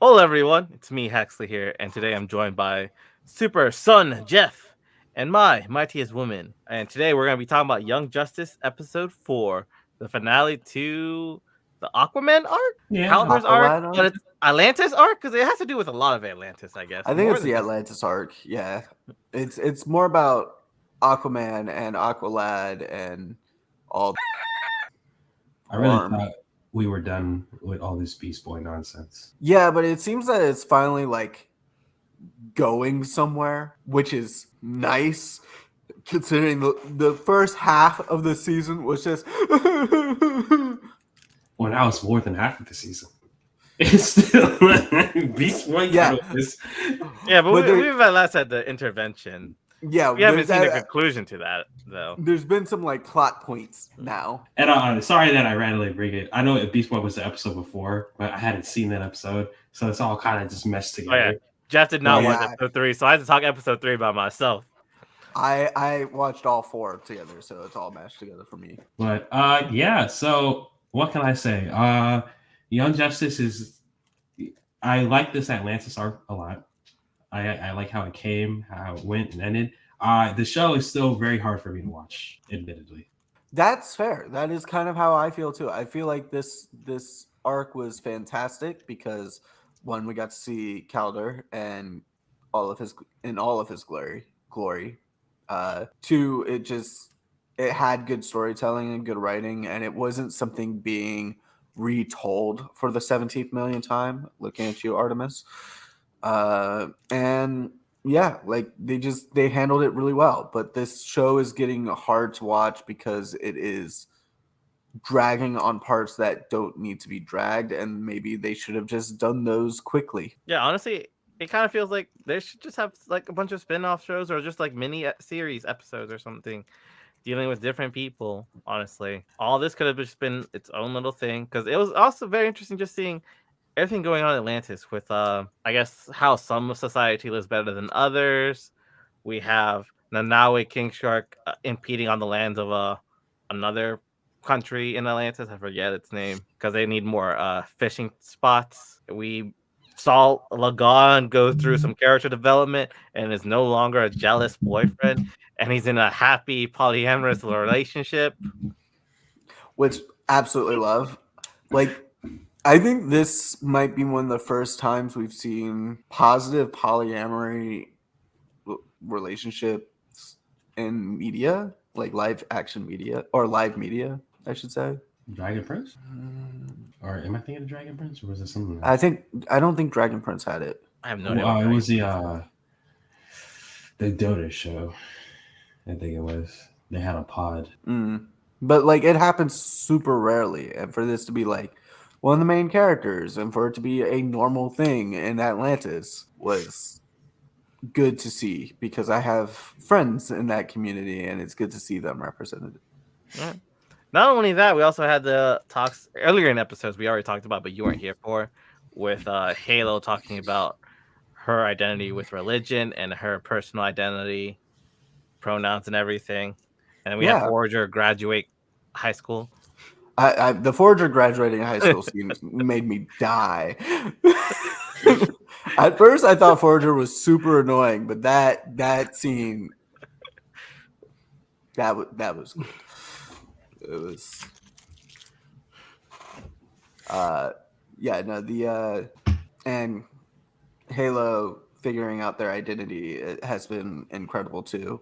Hello, everyone. It's me, Haxley here, and today I'm joined by Super Son Geoff and my mightiest woman. And today we're going to be talking about Young Justice episode 4, the finale to the Aquaman arc, Yeah, Calendars arc, Aqualad but arc? it's Atlantis arc because it has to do with a lot of Atlantis, I guess. I think More it's than the just Atlantis arc. Yeah, it's more about Aquaman and Aqualad and all I really harm. thought we were done with all this Beast Boy nonsense. Yeah, but it seems that it's finally like going somewhere, which is nice considering the first half of the season was just Well, now it's more than half of the season. It's still Beast Boy yeah, kind of is. yeah, but but we've at last had the intervention. yeah, We haven't seen a conclusion to that, though. there's been some like plot points now. And sorry that I randomly bring it. I know Beast Boy was the episode before, but I hadn't seen that episode, so it's all kind of just meshed Oh, yeah. together. Jeff did not watch Yeah. episode 3, so I had to talk episode 3 by myself. I watched all four together, so it's all mashed together for me. But yeah. So what can I say? Young Justice is. I like this Atlantis arc a lot. I like how it came, how it went and ended. The show is still very hard for me to watch, admittedly. That's fair. That is kind of how I feel too. I feel like this arc was fantastic because one, we got to see Calder and all of his glory. Two, it had good storytelling and good writing, and it wasn't something being retold for the 17th million time. Looking at you, Artemis. And yeah, like they handled it really well. But this show is getting hard to watch because it is dragging on parts that don't need to be dragged, and maybe they should have just done those quickly. Yeah, honestly, it kind of feels like they should just have like a bunch of spin-off shows or just like mini series episodes or something dealing with different people. Honestly, all this could have just been its own little thing because it was also very interesting just seeing everything going on in Atlantis with I guess how some of society lives better than others. We have Nanaue King Shark impeding on the lands of another country in Atlantis. I forget its name because they need more fishing spots. We saw Lagan go through some character development and is no longer a jealous boyfriend, and he's in a happy polyamorous relationship, which absolutely love. Like, I think this might be one of the first times we've seen positive polyamory relationships in media, like live action media or live media, I should say. Dragon Prince? Or am I thinking of Dragon Prince, or was it something else? I don't think Dragon Prince had it. I have no idea. It was the Dota show. I think it was. They had a pod. But like it happens super rarely, and for this to be like one of the main characters and for it to be a normal thing in Atlantis was good to see because I have friends in that community and it's good to see them represented. Yeah. Not only that, we also had the talks earlier in episodes we already talked about, but you weren't here for, with Halo talking about her identity with religion and her personal identity, pronouns and everything. And we have Forager graduate high school. The Forager graduating high school scene made me die. At first, I thought Forager was super annoying, but that scene that was good. It was, and Halo figuring out their identity, it has been incredible too.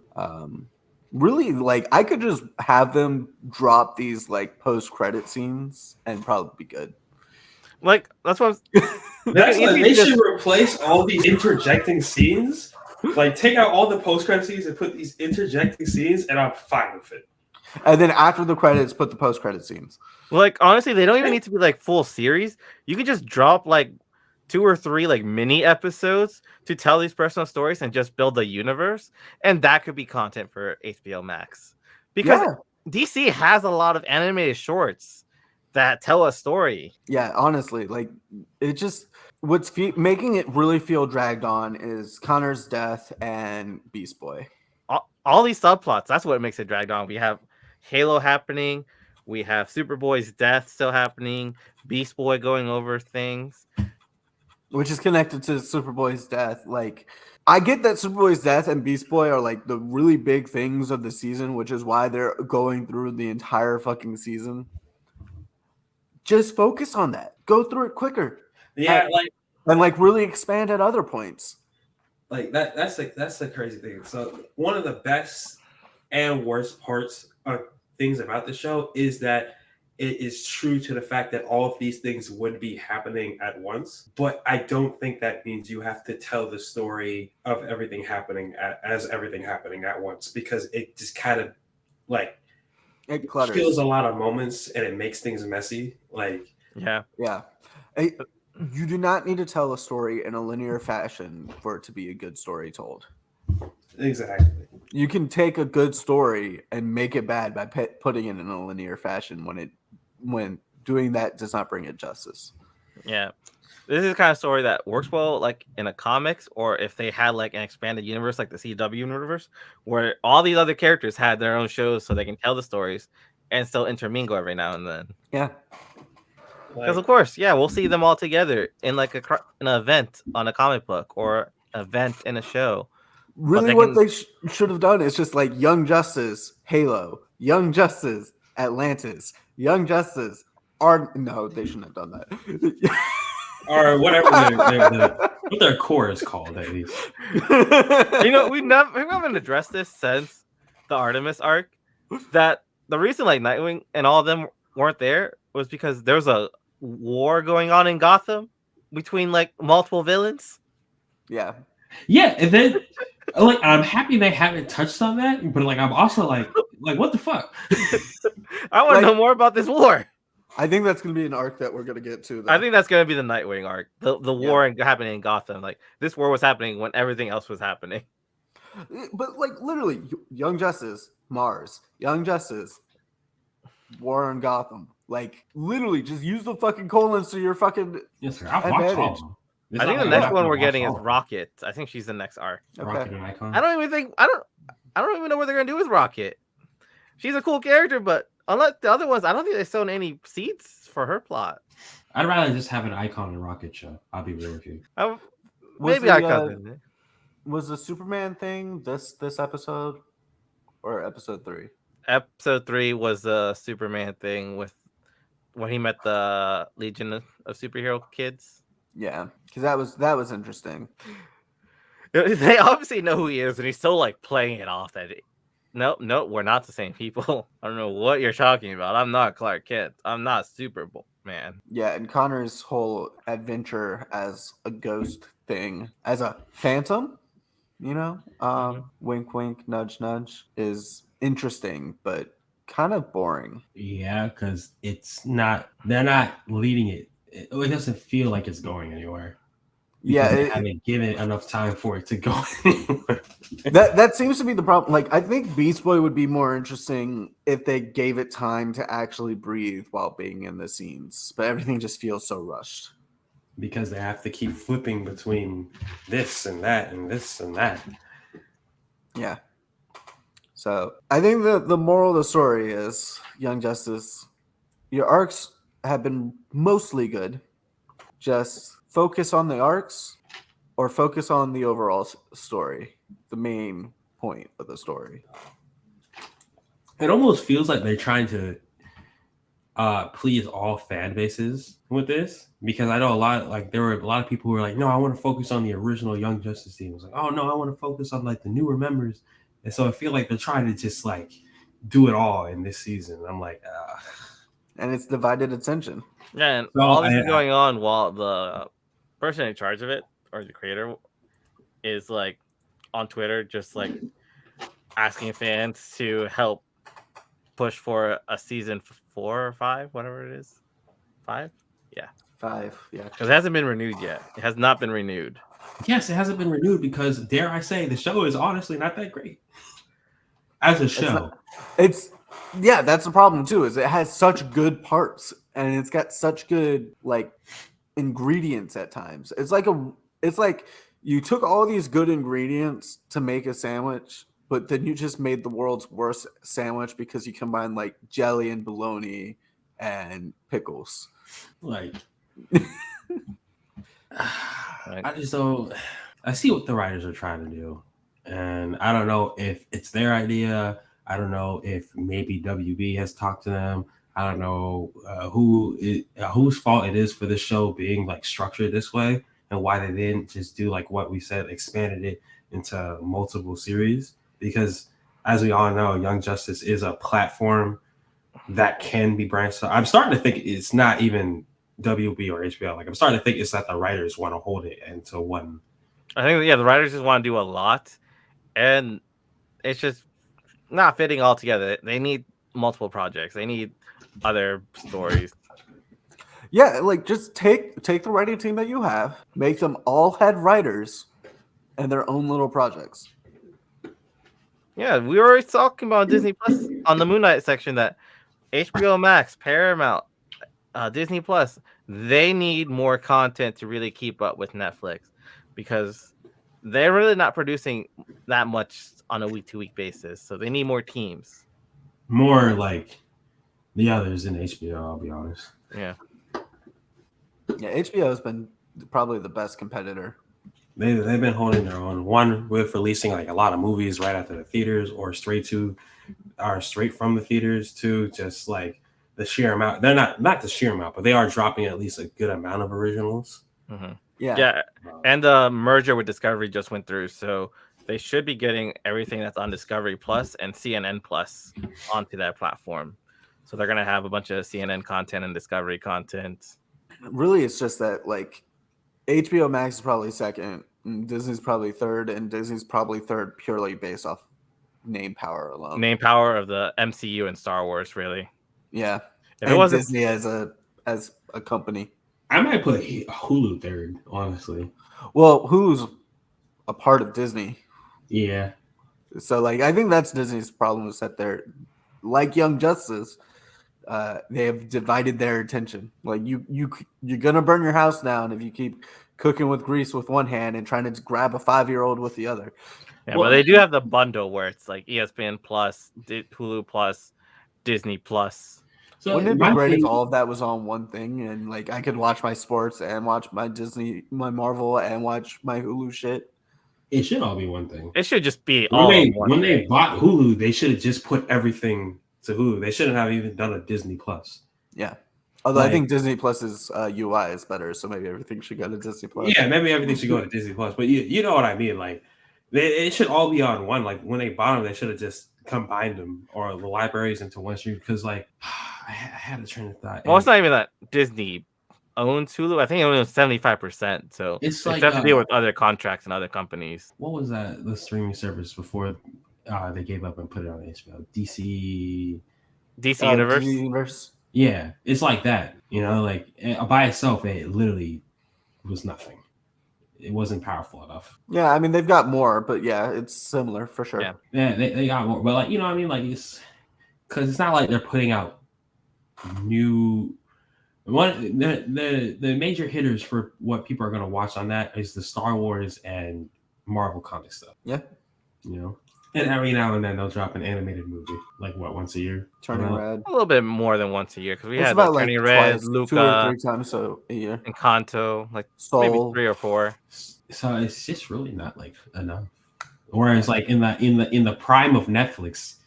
Really, like I could just have them drop these like post-credit scenes and probably be good. Like that's what They should replace all these interjecting scenes. Like take out all the post-credit scenes and put these interjecting scenes, and I'm fine with it. And then after the credits, put the post-credit scenes. Like honestly, they don't even need to be like full series. You can just drop like 2 or 3 like mini episodes to tell these personal stories and just build the universe, and that could be content for HBOMax. Because DC has a lot of animated shorts that tell a story. Yeah, honestly, like it just what's making it really feel dragged on is Connor's death and Beast Boy. All these subplots, that's what makes it dragged on. We have Halo happening, we have Superboy's death still happening, Beast Boy going over things. which is connected to Superboy's death. Like, I get that Superboy's death and Beast Boy are like the really big things of the season, which is why they're going through the entire fucking season. Just focus on that. Go through it quicker. Yeah, and really expand at other points. Like that's the crazy thing. So one of the best and worst parts of things about the show is that it is true to the fact that all of these things would be happening at once. But I don't think that means you have to tell the story of everything happening as everything happening at once, because it just kind of like It clutters. kills a lot of moments and it makes things messy. Like Yeah. You do not need to tell a story in a linear fashion for it to be a good story told. Exactly. You can take a good story and make it bad by putting it in a linear fashion when doing that does not bring it justice. Yeah. This is the kind of story that works well like in a comics, or if they had like an expanded universe like the CW universe, where all these other characters had their own shows so they can tell the stories and still intermingle every now and then. Yeah. Because of course, yeah, we'll see them all together in like an event on a comic book or event in a show. Really, what they should have done is just like Young Justice, Halo, Young Justice, Atlantis, Young Justice. No, they shouldn't have done that. Or whatever what their core is called, at least. You know, we haven't addressed this since the Artemis arc. That the reason like Nightwing and all of them weren't there was because there was a war going on in Gotham between like multiple villains. Yeah. Yeah, and then like I'm happy they haven't touched on that, but like I'm also like what the fuck? I want to know more about this war. I think that's going to be an arc that we're going to get to. I think that's going to be the Nightwing arc. The war happening in Gotham. Like this war was happening when everything else was happening. But like literally, Young Justice, Mars, Young Justice, War in Gotham. Like literally, just use the fucking colons to your fucking yes, sir. I've watched all of them. I think the next one we're getting is Rocket. I think she's the next arc. Okay. Rocket and Icon. I don't even know what they're gonna do with Rocket. She's a cool character, but unlike the other ones, I don't think they've sown any seeds for her plot. I'd rather just have an Icon and Rocket show. I'll be real with you. Maybe Icon. Was the Superman thing this episode or episode 3? Episode 3 was the Superman thing with when he met the Legion of Superhero Kids. Yeah, because that was interesting. They obviously know who he is, and he's still like playing it off that no, we're not the same people. I don't know what you're talking about. I'm not Clark Kent. I'm not Superman. Yeah, and Connor's whole adventure as a ghost thing, as a phantom, you know, wink, wink, nudge, nudge, is interesting, but kind of boring. Yeah, because they're not leading it. It doesn't feel like it's going anywhere. Yeah, they haven't given enough time for it to go anywhere. That seems to be the problem. Like, I think Beast Boy would be more interesting if they gave it time to actually breathe while being in the scenes, but everything just feels so rushed. Because they have to keep flipping between this and that and this and that. Yeah. So I think the moral of the story is, Young Justice, your arcs have been mostly good. Just focus on the arcs or focus on the overall story, the main point of the story. It almost feels like they're trying to please all fan bases with this, because I know there were a lot of people who were like, no, I want to focus on the original Young Justice team. I was like, oh no, I want to focus on like the newer members. And so I feel like they're trying to just like do it all in this season. I'm like, and it's divided attention. Yeah, and all this is going on while the person in charge of it, or the creator, is like on Twitter just like asking fans to help push for a season 4 or 5, whatever it is. 5? Yeah. 5, yeah. Because it hasn't been renewed yet. It has not been renewed. Yes, it hasn't been renewed because, dare I say, the show is honestly not that great. As a show. Yeah, that's the problem too, is it has such good parts and it's got such good like ingredients at times. It's like you took all these good ingredients to make a sandwich, but then you just made the world's worst sandwich because you combined like jelly and bologna and pickles. Like I just don't. I see what the writers are trying to do, and I don't know if it's their idea. I don't know if maybe WB has talked to them. I don't know whose fault it is for this show being like structured this way, and why they didn't just do like what we said, expanded it into multiple series. Because as we all know, Young Justice is a platform that can be branched out. I'm starting to think it's not even WB or HBO. Like I'm starting to think it's that the writers want to hold it into one. I think the writers just want to do a lot, and it's just not fitting all together. They need multiple projects. They need other stories. Yeah, like just take the writing team that you have, make them all head writers, and their own little projects. Yeah, we were already talking about Disney Plus on the Moon Knight section that HBO Max, Paramount, Disney Plus, they need more content to really keep up with Netflix because they're really not producing that much on a week-to-week basis. So they need more teams. More like the others in HBO, I'll be honest. Yeah. Yeah, HBO has been probably the best competitor. They've been holding their own. One with releasing like a lot of movies right after the theaters or straight from the theaters to just like the sheer amount. They're not the sheer amount, but they are dropping at least a good amount of originals. Mm-hmm. Yeah. Yeah. And the merger with Discovery just went through. So they should be getting everything that's on Discovery Plus and CNN Plus onto that platform. So they're going to have a bunch of CNN content and Discovery content. Really, it's just that like HBO Max is probably second, and Disney's probably third, and Disney's probably third purely based off name power alone. Name power of the MCU and Star Wars, really. Yeah. If and it wasn't Disney as a company. I might put Hulu third, honestly. Well, Hulu's a part of Disney. Yeah. So like I think that's Disney's problem is that they're like Young Justice. They have divided their attention. Like you're gonna burn your house down if you keep cooking with grease with one hand and trying to grab a 5-year-old with the other. Yeah, well, but they do have the bundle where it's like ESPN Plus, Hulu Plus, Disney Plus. So wouldn't it be great if all of that was on one thing and like I could watch my sports and watch my Disney, my Marvel, and watch my Hulu shit? It should all be one thing. It should just be when they bought Hulu, they should have just put everything to Hulu. They shouldn't have even done a Disney Plus. Yeah. Although I think Disney Plus's UI is better, so maybe everything should go to Disney Plus. Yeah, maybe everything should go to Disney Plus. But you know what I mean? Like, it should all be on one. Like, when they bought them, they should have just combined them or the libraries into one stream. Because, like, I had a train of thought. Well, it's not even that Disney owns Hulu. I think it owns 75%. So it's like have to deal with other contracts and other companies. What was that? The streaming service before they gave up and put it on HBO? DC Universe. DC Universe. Yeah, it's like that. You know, like by itself, it literally was nothing. It wasn't powerful enough. Yeah, I mean they've got more, but yeah, it's similar for sure. Yeah, they got more, but like you know what I mean, like it's because it's not like they're putting out new. One the major hitters for what people are gonna watch on that is the Star Wars and Marvel comic stuff. Yeah, you know, and every now and then they'll drop an animated movie, like once a year. Turning Red. A little bit more than once a year because we had about like Turning Red, Luca, 2 or 3 times a year, and Kanto, like Soul. maybe 3 or 4. So it's just really not like enough. Whereas like in the prime of Netflix,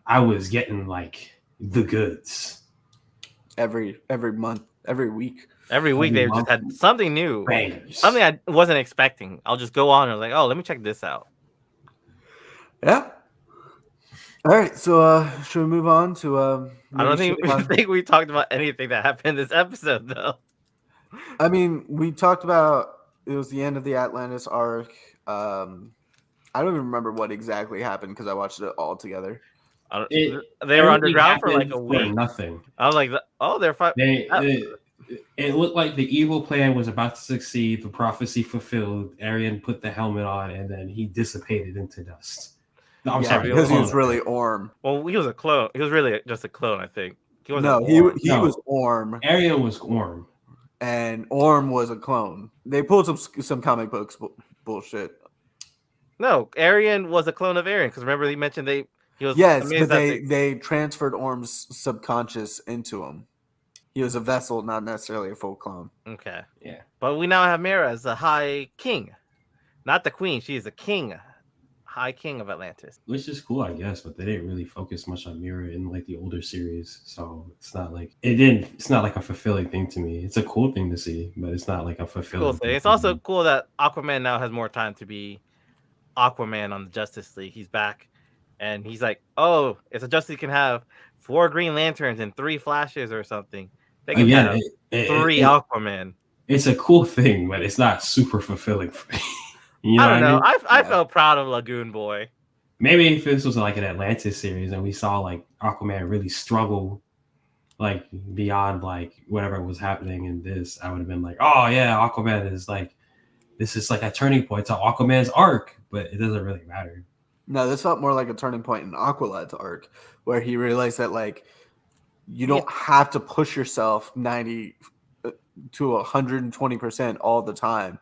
I was getting like the goods every month, every week. Every week they just had something new, something I wasn't expecting. I'll just go on and like, oh, let me check this out. Yeah. All right, so should we move on to? I don't think we talked about anything that happened in this episode, though. I mean, we talked about it was the end of the Atlantis arc. I don't even remember what exactly happened because I watched it all together. They were underground for like a week. Nothing. I was like, oh, they're fine. It looked like the evil plan was about to succeed. The prophecy fulfilled. Arian put the helmet on, and then he dissipated into dust. No, I'm sorry, because he was really Orm. Well, he was a clone. He was really just a clone, I think. He was Orm. Arian was Orm, and Orm was a clone. They pulled some comic books bullshit. No, Arian was a clone of Arian because remember he mentioned he was but they transferred Orm's subconscious into him. He was a vessel, not necessarily a full clone. Okay. Yeah. But we now have Mira as the High King. Not the Queen. She's the King. High King of Atlantis. Which is cool, I guess, but they didn't really focus much on Mira in like the older series, so it's not like it's not like a fulfilling thing to me. It's a cool thing to see, but it's not like a fulfilling Cool thing. It's to also me. cool that Aquaman now has more time to be Aquaman on the Justice League. He's back, and he's like, "Oh, it's a Justice League can have 4 Green Lanterns and 3 Flashes or something. They can Again, have 3 it- Aquaman." it's a cool thing, but it's not super fulfilling for me. You know I don't know. what I mean? I Yeah. felt proud of Lagoon Boy. Maybe if this was like an Atlantis series and we saw like Aquaman really struggle like beyond like whatever was happening in this, I would have been like, oh yeah, Aquaman is like this is like a turning point to Aquaman's arc, but it doesn't really matter. No, this felt more like a turning point in Aqualad's arc, where he realized that like you don't have to push yourself 90 to 120% all the time.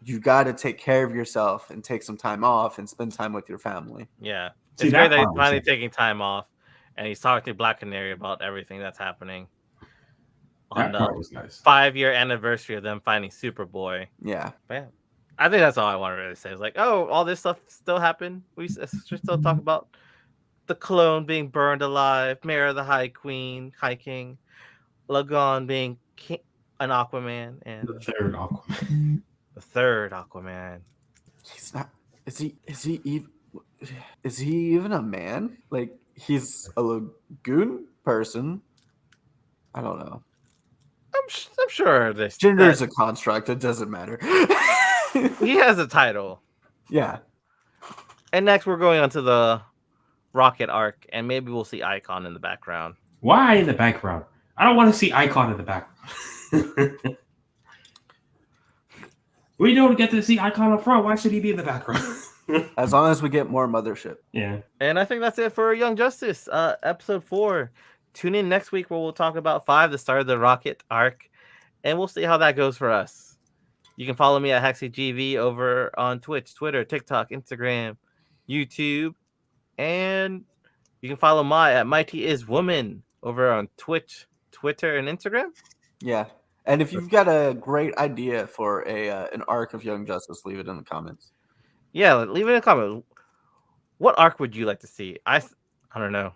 You got to take care of yourself and take some time off and spend time with your family. Yeah. See, It's that great that he's part was finally nice. taking time off, and he's talking to Black Canary about everything that's happening on That the part was nice. 5-year anniversary of them finding Superboy. Yeah. But yeah, I think that's all I want to really say. It's like, oh, all this stuff still happened. We should still talk about the clone being burned alive, Mara the High Queen, High King, Lagon being an Aquaman, and The third Aquaman. the third Aquaman. He's not. Is he even a man? Like he's a lagoon person. I don't know. I'm sure this Gender is a construct. It doesn't matter. he has a title. Yeah. And next we're going on to the Rocket arc, and maybe we'll see Icon in the background. Why in the background? I don't want to see Icon in the background. We don't get to see Icon up front. Why should he be in the background? As long as we get more Mothership. Yeah. And I think that's it for Young Justice, episode 4. Tune in next week where we'll talk about 5, the start of the Rocket arc, and we'll see how that goes for us. You can follow me at HaxleyGV over on Twitch, Twitter, TikTok, Instagram, YouTube, and you can follow Mai at Mighty Is Woman over on Twitch, Twitter, and Instagram. Yeah. And if you've got a great idea for an arc of Young Justice, leave it in the comments. Yeah, leave it in a comment. What arc would you like to see? I don't know.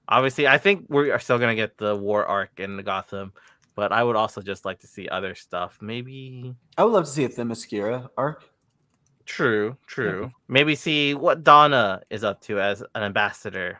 Obviously, I think we are still gonna get the war arc in the Gotham, but I would also just like to see other stuff. Maybe. I would love to see a Themyscira arc. True. Maybe see what Donna is up to as an ambassador